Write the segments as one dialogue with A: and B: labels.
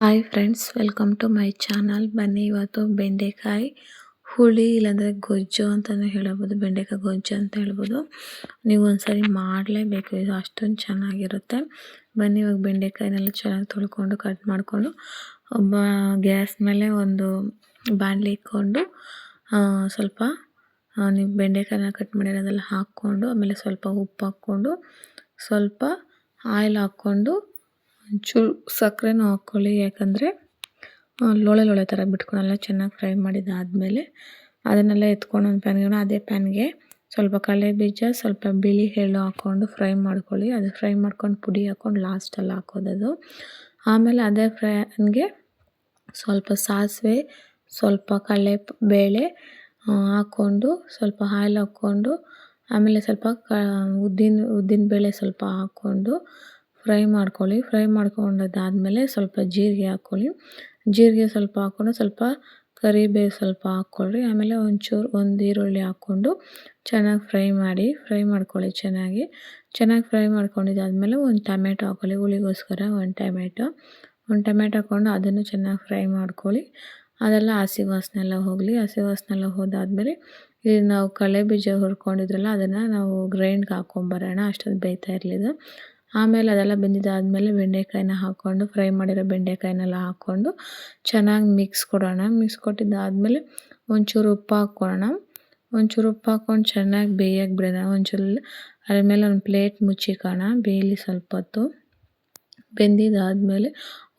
A: Hi friends, welcome to my channel. ಬನ್ನಿ ಇವತ್ತು ಬೆಂಡೆಕಾಯಿ ಹುಳಿ ಇಲ್ಲಾಂದರೆ ಗೊಜ್ಜು ಅಂತಲೇ ಹೇಳ್ಬೋದು. ಬೆಂಡೆಕಾಯಿ ಗೊಜ್ಜು ಅಂತ ಹೇಳ್ಬೋದು. ನೀವು ಒಂದ್ಸರಿ ಮಾಡಲೇಬೇಕು, ಇದು ಅಷ್ಟೊಂದು ಚೆನ್ನಾಗಿರುತ್ತೆ. ಬನ್ನಿ ಇವಾಗ ಬೆಂಡೆಕಾಯಿನೆಲ್ಲ ಚೆನ್ನಾಗಿ ತೊಳ್ಕೊಂಡು ಕಟ್ ಮಾಡಿಕೊಂಡು ಗ್ಯಾಸ್ ಮೇಲೆ ಒಂದು ಬಾಣಲಿ ಇಟ್ಕೊಂಡು ಸ್ವಲ್ಪ ನೀವು ಬೆಂಡೆಕಾಯಿನ ಕಟ್ ಮಾಡಿರೋದೆಲ್ಲ ಹಾಕ್ಕೊಂಡು, ಆಮೇಲೆ ಸ್ವಲ್ಪ ಉಪ್ಪು ಹಾಕ್ಕೊಂಡು, ಸ್ವಲ್ಪ ಆಯಿಲ್ ಹಾಕ್ಕೊಂಡು, ಒಂಚೂರು ಸಕ್ಕರೆನೂ ಹಾಕ್ಕೊಳ್ಳಿ. ಯಾಕಂದರೆ ಲೋಳೆ ಲೋಳೆ ಥರ ಬಿಟ್ಕೊಳಲ್ಲ. ಚೆನ್ನಾಗಿ ಫ್ರೈ ಮಾಡಿದ್ದಾದಮೇಲೆ ಅದನ್ನೆಲ್ಲ ಎತ್ಕೊಂಡು ಒಂದು ಪ್ಯಾನ್ಗೆ, ಅದೇ ಪ್ಯಾನ್ಗೆ ಸ್ವಲ್ಪ ಕಡಲೆ ಬೀಜ, ಸ್ವಲ್ಪ ಬಿಳಿ ಎಳ್ಳು ಹಾಕ್ಕೊಂಡು ಫ್ರೈ ಮಾಡ್ಕೊಳ್ಳಿ. ಅದು ಫ್ರೈ ಮಾಡ್ಕೊಂಡು ಪುಡಿ ಹಾಕ್ಕೊಂಡು ಲಾಸ್ಟಲ್ಲಿ ಹಾಕೋದದು. ಆಮೇಲೆ ಅದೇ ಪ್ಯಾನ್ಗೆ ಸ್ವಲ್ಪ ಸಾಸಿವೆ, ಸ್ವಲ್ಪ ಬೇಳೆ ಹಾಕ್ಕೊಂಡು, ಸ್ವಲ್ಪ ಆಯಿಲ್ ಹಾಕ್ಕೊಂಡು, ಆಮೇಲೆ ಸ್ವಲ್ಪ ಉದ್ದಿನ ಬೇಳೆ ಸ್ವಲ್ಪ ಹಾಕ್ಕೊಂಡು ಫ್ರೈ ಮಾಡ್ಕೊಳ್ಳಿ. ಫ್ರೈ ಮಾಡ್ಕೊಂಡಾದ್ಮೇಲೆ ಸ್ವಲ್ಪ ಜೀರಿಗೆ ಹಾಕ್ಕೊಳ್ಳಿ. ಜೀರಿಗೆ ಸ್ವಲ್ಪ ಹಾಕ್ಕೊಂಡು ಸ್ವಲ್ಪ ಕರಿಬೇವು ಸ್ವಲ್ಪ ಹಾಕ್ಕೊಳ್ರಿ. ಆಮೇಲೆ ಒಂದು ಈರುಳ್ಳಿ ಹಾಕ್ಕೊಂಡು ಚೆನ್ನಾಗಿ ಫ್ರೈ ಮಾಡ್ಕೊಳ್ಳಿ. ಚೆನ್ನಾಗಿ ಫ್ರೈ ಮಾಡ್ಕೊಂಡಿದ್ದಾದಮೇಲೆ ಒಂದು ಟೊಮೆಟೊ ಹಾಕ್ಕೊಳ್ಳಿ. ಹುಳಿಗೋಸ್ಕರ ಒಂದು ಟೊಮೆಟೊ ಹಾಕ್ಕೊಂಡು ಅದನ್ನು ಚೆನ್ನಾಗಿ ಫ್ರೈ ಮಾಡ್ಕೊಳ್ಳಿ. ಅದೆಲ್ಲ ಹಸಿ ವಾಸನೆ ಎಲ್ಲ ಹೋಗಲಿ. ಹಸಿ ವಾಸನೆ ಎಲ್ಲ ಹೋದಾದ್ಮೇಲೆ ಇದು ನಾವು ಕಡಲೆ ಬೀಜ ಹುರ್ಕೊಂಡಿದ್ರಲ್ಲ, ಅದನ್ನು ನಾವು ಗ್ರೈಂಡ್ಗೆ ಹಾಕ್ಕೊಂಬರೋಣ. ಅಷ್ಟೊಂದು ಬೇಯ್ತಾ ಇರಲಿದು. ಆಮೇಲೆ ಅದೆಲ್ಲ ಬೆಂದಿದ್ದಾದಮೇಲೆ ಬೆಂಡೆಕಾಯಿನ ಹಾಕ್ಕೊಂಡು, ಫ್ರೈ ಮಾಡಿರೋ ಬೆಂಡೆಕಾಯಿನೆಲ್ಲ ಹಾಕ್ಕೊಂಡು ಚೆನ್ನಾಗಿ ಮಿಕ್ಸ್ ಕೊಡೋಣ. ಮಿಕ್ಸ್ ಕೊಟ್ಟಿದ್ದಾದಮೇಲೆ ಒಂಚೂರು ಉಪ್ಪು ಹಾಕ್ಕೊಳ್ಳೋಣ. ಒಂಚೂರು ಉಪ್ಪು ಹಾಕ್ಕೊಂಡು ಚೆನ್ನಾಗಿ ಬೇಯಕ್ಕೆ ಬಿಡೋಣ. ಅದ್ರ ಮೇಲೆ ಒಂದು ಪ್ಲೇಟ್ ಮುಚ್ಚಿಕೋಣ, ಬೇಯಲಿ ಸ್ವಲ್ಪ ಹೊತ್ತು. ಬೆಂದಿದ್ದಾದಮೇಲೆ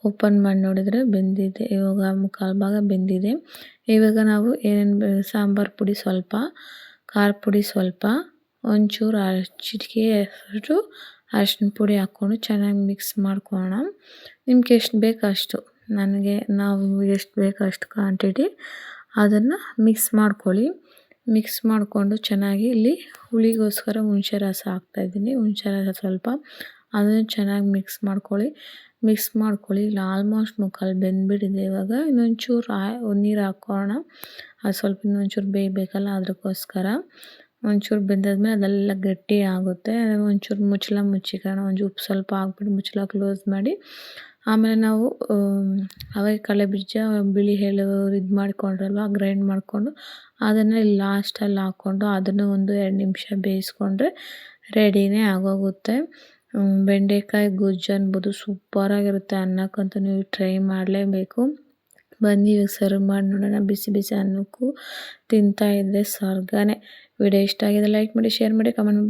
A: ಓಪನ್ ಮಾಡಿ ನೋಡಿದರೆ ಬೆಂದಿದೆ. ಇವಾಗ ಮುಕ್ಕಾಲು ಭಾಗ ಬೆಂದಿದೆ. ಇವಾಗ ನಾವು ಏನೇನು ಸಾಂಬಾರು ಪುಡಿ ಸ್ವಲ್ಪ, ಖಾರ ಪುಡಿ ಸ್ವಲ್ಪ, ಒಂಚೂರು ಚಿಟಿಕೆ ಅಷ್ಟು ಅರಿಶಿನ ಪುಡಿ ಹಾಕ್ಕೊಂಡು ಚೆನ್ನಾಗಿ ಮಿಕ್ಸ್ ಮಾಡ್ಕೊಳ್ಳೋಣ. ನಿಮ್ಗೆ ಎಷ್ಟು ಬೇಕು ಅಷ್ಟು, ನಾವು ಎಷ್ಟು ಬೇಕು ಅಷ್ಟು ಕ್ವಾಂಟಿಟಿ ಅದನ್ನು ಮಿಕ್ಸ್ ಮಾಡ್ಕೊಳ್ಳಿ. ಮಿಕ್ಸ್ ಮಾಡಿಕೊಂಡು ಚೆನ್ನಾಗಿ ಇಲ್ಲಿ ಹುಳಿಗೋಸ್ಕರ ಹುಣಸೆ ರಸ ಹಾಕ್ತಾಯಿದ್ದೀನಿ. ಹುಣಸೆ ರಸ ಸ್ವಲ್ಪ, ಅದನ್ನು ಚೆನ್ನಾಗಿ ಮಿಕ್ಸ್ ಮಾಡ್ಕೊಳ್ಳಿ. ಇಲ್ಲಿ ಆಲ್ಮೋಸ್ಟ್ ಮುಕ್ಕಾಲು ಬೆಂದ್ಬಿಟ್ಟಿದೆ. ಇವಾಗ ಇನ್ನೊಂಚೂರು ನೀರು ಹಾಕ್ಕೊಳ್ಳೋಣ. ಅದು ಸ್ವಲ್ಪ ಇನ್ನೊಂಚೂರು ಬೇಯಬೇಕಲ್ಲ, ಅದಕ್ಕೋಸ್ಕರ ಒಂಚೂರು ಬೆಂದಾದ್ಮೇಲೆ ಅದೆಲ್ಲ ಗಟ್ಟಿ ಆಗುತ್ತೆ. ಒಂಚೂರು ಮುಚ್ಚಳ ಮುಚ್ಚಿಕೋಣ. ಉಪ್ಪು ಸ್ವಲ್ಪ ಹಾಕ್ಬಿಟ್ಟು ಮುಚ್ಚಳ ಕ್ಲೋಸ್ ಮಾಡಿ, ಆಮೇಲೆ ನಾವು ಅವಾಗ ಕಡಲೆ ಬೀಜ, ಬಿಳಿ ಎಳ್ಳು ಇದು ಮಾಡ್ಕೊಂಡ್ರಲ್ವ, ಗ್ರೈಂಡ್ ಮಾಡಿಕೊಂಡು ಅದನ್ನು ಇಲ್ಲಿ ಲಾಸ್ಟಲ್ಲಿ ಹಾಕ್ಕೊಂಡು ಅದನ್ನು ಒಂದು 2 ನಿಮಿಷ ಬೇಯಿಸ್ಕೊಂಡ್ರೆ ರೆಡಿನೇ ಆಗೋಗುತ್ತೆ. ಬೆಂಡೆಕಾಯಿ ಗೊಜ್ಜು ಅನ್ಬೋದು, ಸೂಪರಾಗಿರುತ್ತೆ. ಅನ್ನಕ್ಕಂತೂ ನೀವು ಟ್ರೈ ಮಾಡಲೇಬೇಕು. ಬನ್ನಿ ಇವಾಗ ಸರ್ವ್ ಮಾಡಿ ನೋಡೋಣ. ಬಿಸಿ ಬಿಸಿ ಅನ್ನಕ್ಕೂ ತಿಂತಾಯಿದ್ರೆ ಸ್ವರ್ಗನೇ. ವಿಡಿಯೋ ಇಷ್ಟ ಆಗಿದೆ ಲೈಕ್ ಮಾಡಿ, ಶೇರ್ ಮಾಡಿ, ಕಮೆಂಟ್ ಮಾಡಿ.